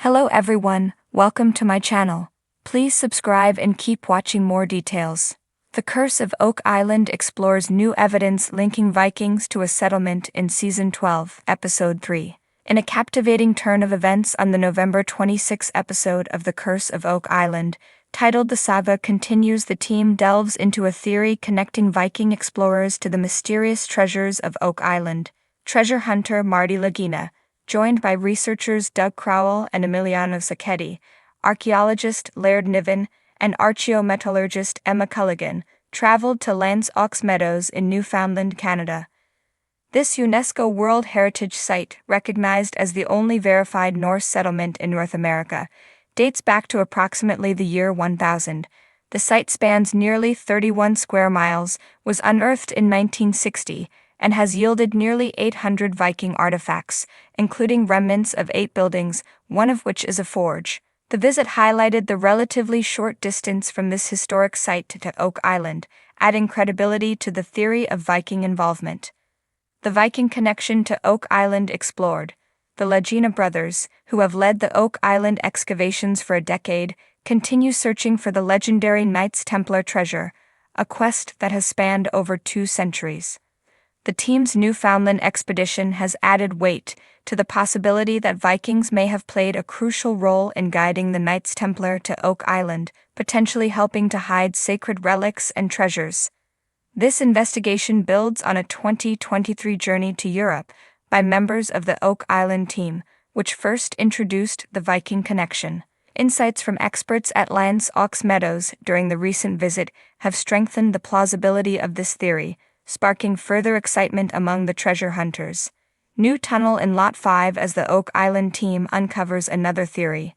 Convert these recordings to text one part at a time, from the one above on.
Hello everyone, welcome to my channel. Please subscribe and keep watching more details. The Curse of Oak Island explores new evidence linking Vikings to a settlement in Season 12, Episode 3. In a captivating turn of events on the November 26 episode of The Curse of Oak Island, titled The Saga Continues, the team delves into a theory connecting Viking explorers to the mysterious treasures of Oak Island. Treasure hunter Marty Lagina, joined by researchers Doug Crowell and Emiliano Sacchetti, archaeologist Laird Niven, and archaeometallurgist Emma Culligan, traveled to Lance Ox Meadows in Newfoundland, Canada. This UNESCO World Heritage Site, recognized as the only verified Norse settlement in North America, dates back to approximately the year 1000. The site spans nearly 31 square miles, was unearthed in 1960, and has yielded nearly 800 Viking artifacts, including remnants of 8 buildings, one of which is a forge. The visit highlighted the relatively short distance from this historic site to Oak Island, adding credibility to the theory of Viking involvement. The Viking connection to Oak Island explored. The Lagina brothers, who have led the Oak Island excavations for a decade, continue searching for the legendary Knights Templar treasure, a quest that has spanned over 2 centuries. The team's Newfoundland expedition has added weight to the possibility that Vikings may have played a crucial role in guiding the Knights Templar to Oak Island, potentially helping to hide sacred relics and treasures. This investigation builds on a 2023 journey to Europe by members of the Oak Island team, which first introduced the Viking connection. Insights from experts at Lance Ox Meadows during the recent visit have strengthened the plausibility of this theory, sparking further excitement among the treasure hunters. New tunnel in Lot 5 as the Oak Island team uncovers another theory.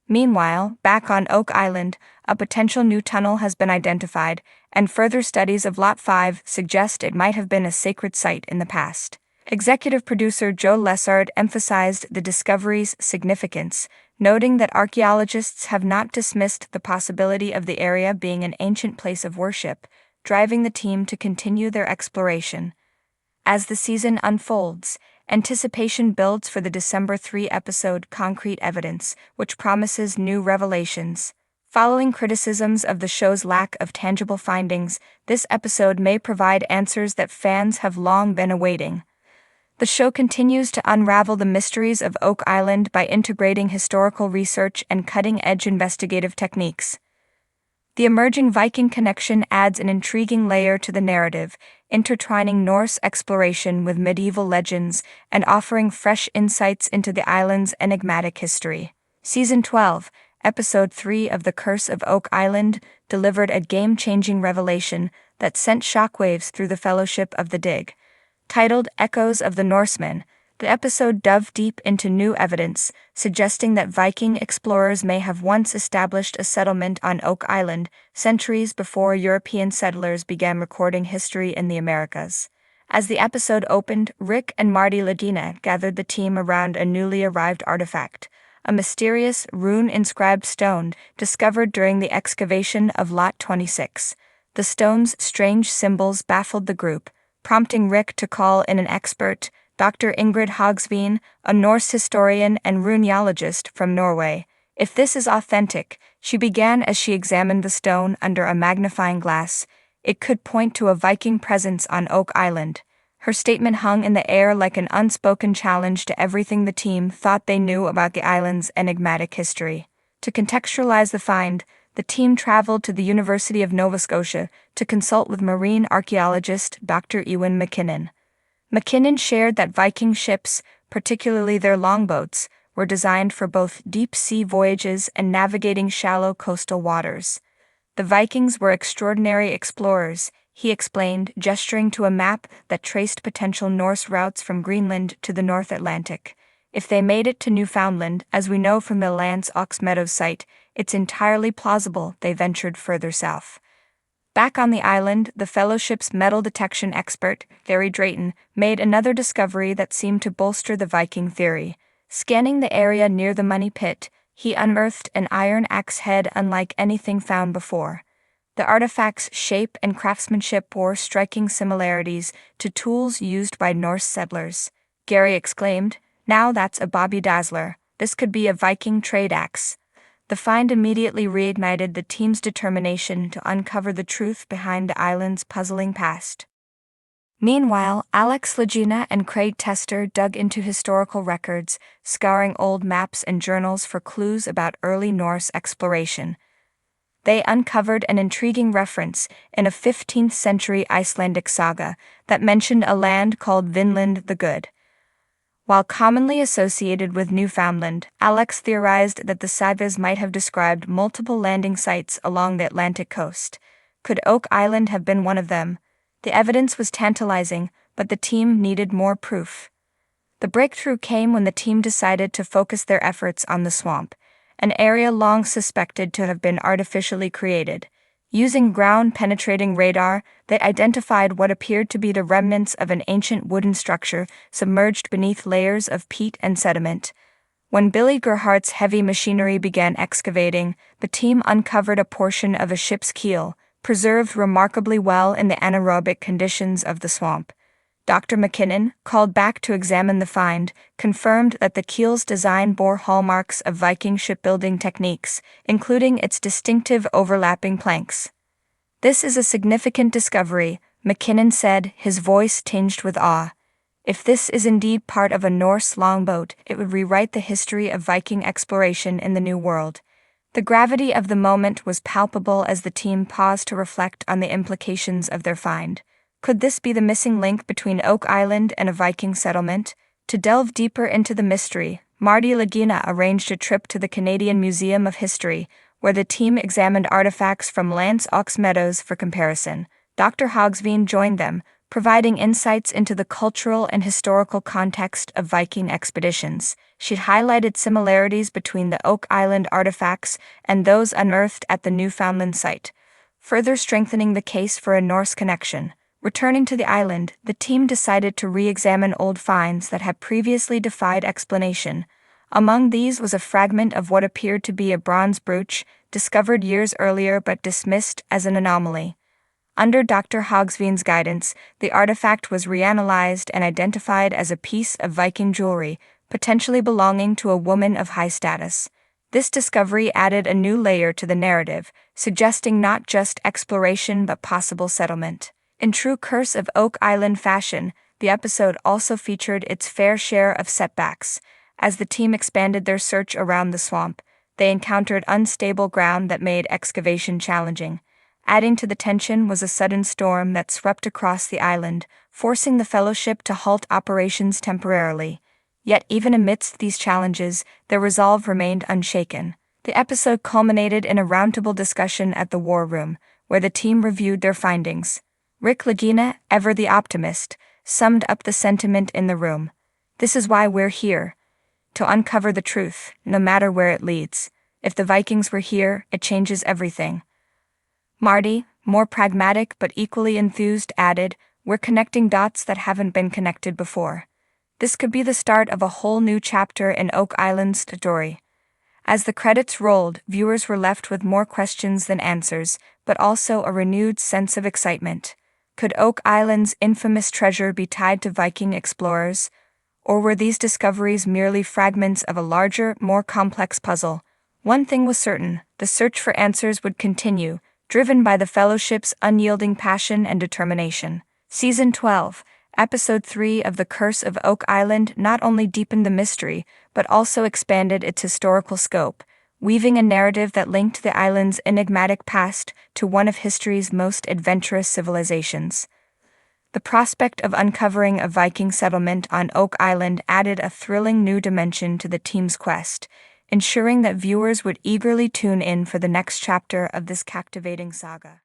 Meanwhile, back on Oak Island, a potential new tunnel has been identified, and further studies of Lot 5 suggest it might have been a sacred site in the past. Executive producer Joe Lessard emphasized the discovery's significance, noting that archaeologists have not dismissed the possibility of the area being an ancient place of worship, driving the team to continue their exploration. As the season unfolds, anticipation builds for the December 3 episode Concrete Evidence, which promises new revelations. Following criticisms of the show's lack of tangible findings, this episode may provide answers that fans have long been awaiting. The show continues to unravel the mysteries of Oak Island by integrating historical research and cutting-edge investigative techniques. The emerging Viking connection adds an intriguing layer to the narrative, intertwining Norse exploration with medieval legends and offering fresh insights into the island's enigmatic history. Season 12, Episode 3 of The Curse of Oak Island delivered a game-changing revelation that sent shockwaves through the Fellowship of the Dig. Titled Echoes of the Norsemen, the episode dove deep into new evidence, suggesting that Viking explorers may have once established a settlement on Oak Island, centuries before European settlers began recording history in the Americas. As the episode opened, Rick and Marty Lagina gathered the team around a newly arrived artifact, a mysterious, rune-inscribed stone discovered during the excavation of Lot 26. The stone's strange symbols baffled the group, prompting Rick to call in an expert, Dr. Ingrid Hogsveen, a Norse historian and runeologist from Norway. If this is authentic, she began as she examined the stone under a magnifying glass, it could point to a Viking presence on Oak Island. Her statement hung in the air like an unspoken challenge to everything the team thought they knew about the island's enigmatic history. To contextualize the find, the team traveled to the University of Nova Scotia to consult with marine archaeologist Dr. Ewan McKinnon. McKinnon shared that Viking ships, particularly their longboats, were designed for both deep-sea voyages and navigating shallow coastal waters. The Vikings were extraordinary explorers, he explained, gesturing to a map that traced potential Norse routes from Greenland to the North Atlantic. If they made it to Newfoundland, as we know from the Lance Ox Meadows site, it's entirely plausible they ventured further south. Back on the island, the Fellowship's metal detection expert, Gary Drayton, made another discovery that seemed to bolster the Viking theory. Scanning the area near the Money Pit, he unearthed an iron axe head unlike anything found before. The artifact's shape and craftsmanship bore striking similarities to tools used by Norse settlers. Gary exclaimed, "Now that's a Bobby Dazzler." This could be a Viking trade axe. The find immediately reignited the team's determination to uncover the truth behind the island's puzzling past. Meanwhile, Alex Legina and Craig Tester dug into historical records, scouring old maps and journals for clues about early Norse exploration. They uncovered an intriguing reference in a 15th-century Icelandic saga that mentioned a land called Vinland the Good. While commonly associated with Newfoundland, Alex theorized that the sagas might have described multiple landing sites along the Atlantic coast. Could Oak Island have been one of them? The evidence was tantalizing, but the team needed more proof. The breakthrough came when the team decided to focus their efforts on the swamp, an area long suspected to have been artificially created. Using ground-penetrating radar, they identified what appeared to be the remnants of an ancient wooden structure submerged beneath layers of peat and sediment. When Billy Gerhardt's heavy machinery began excavating, the team uncovered a portion of a ship's keel, preserved remarkably well in the anaerobic conditions of the swamp. Dr. McKinnon, called back to examine the find, confirmed that the keel's design bore hallmarks of Viking shipbuilding techniques, including its distinctive overlapping planks. "This is a significant discovery," McKinnon said, his voice tinged with awe. "If this is indeed part of a Norse longboat, it would rewrite the history of Viking exploration in the New World." The gravity of the moment was palpable as the team paused to reflect on the implications of their find. Could this be the missing link between Oak Island and a Viking settlement? To delve deeper into the mystery, Marty Lagina arranged a trip to the Canadian Museum of History, where the team examined artifacts from Lance Ox Meadows for comparison. Dr. Hogsveen joined them, providing insights into the cultural and historical context of Viking expeditions. She'd highlighted similarities between the Oak Island artifacts and those unearthed at the Newfoundland site, further strengthening the case for a Norse connection. Returning to the island, the team decided to re-examine old finds that had previously defied explanation. Among these was a fragment of what appeared to be a bronze brooch, discovered years earlier but dismissed as an anomaly. Under Dr. Hogsveen's guidance, the artifact was reanalyzed and identified as a piece of Viking jewelry, potentially belonging to a woman of high status. This discovery added a new layer to the narrative, suggesting not just exploration but possible settlement. In true Curse of Oak Island fashion, the episode also featured its fair share of setbacks. As the team expanded their search around the swamp, they encountered unstable ground that made excavation challenging. Adding to the tension was a sudden storm that swept across the island, forcing the Fellowship to halt operations temporarily. Yet even amidst these challenges, their resolve remained unshaken. The episode culminated in a roundtable discussion at the War Room, where the team reviewed their findings. Rick Lagina, ever the optimist, summed up the sentiment in the room. "This is why we're here. To uncover the truth, no matter where it leads. If the Vikings were here, it changes everything." Marty, more pragmatic but equally enthused, added, "We're connecting dots that haven't been connected before. This could be the start of a whole new chapter in Oak Island's story." As the credits rolled, viewers were left with more questions than answers, but also a renewed sense of excitement. Could Oak Island's infamous treasure be tied to Viking explorers? Or were these discoveries merely fragments of a larger, more complex puzzle? One thing was certain: the search for answers would continue, driven by the Fellowship's unyielding passion and determination. Season 12, Episode 3 of The Curse of Oak Island not only deepened the mystery, but also expanded its historical scope, weaving a narrative that linked the island's enigmatic past to one of history's most adventurous civilizations. The prospect of uncovering a Viking settlement on Oak Island added a thrilling new dimension to the team's quest, ensuring that viewers would eagerly tune in for the next chapter of this captivating saga.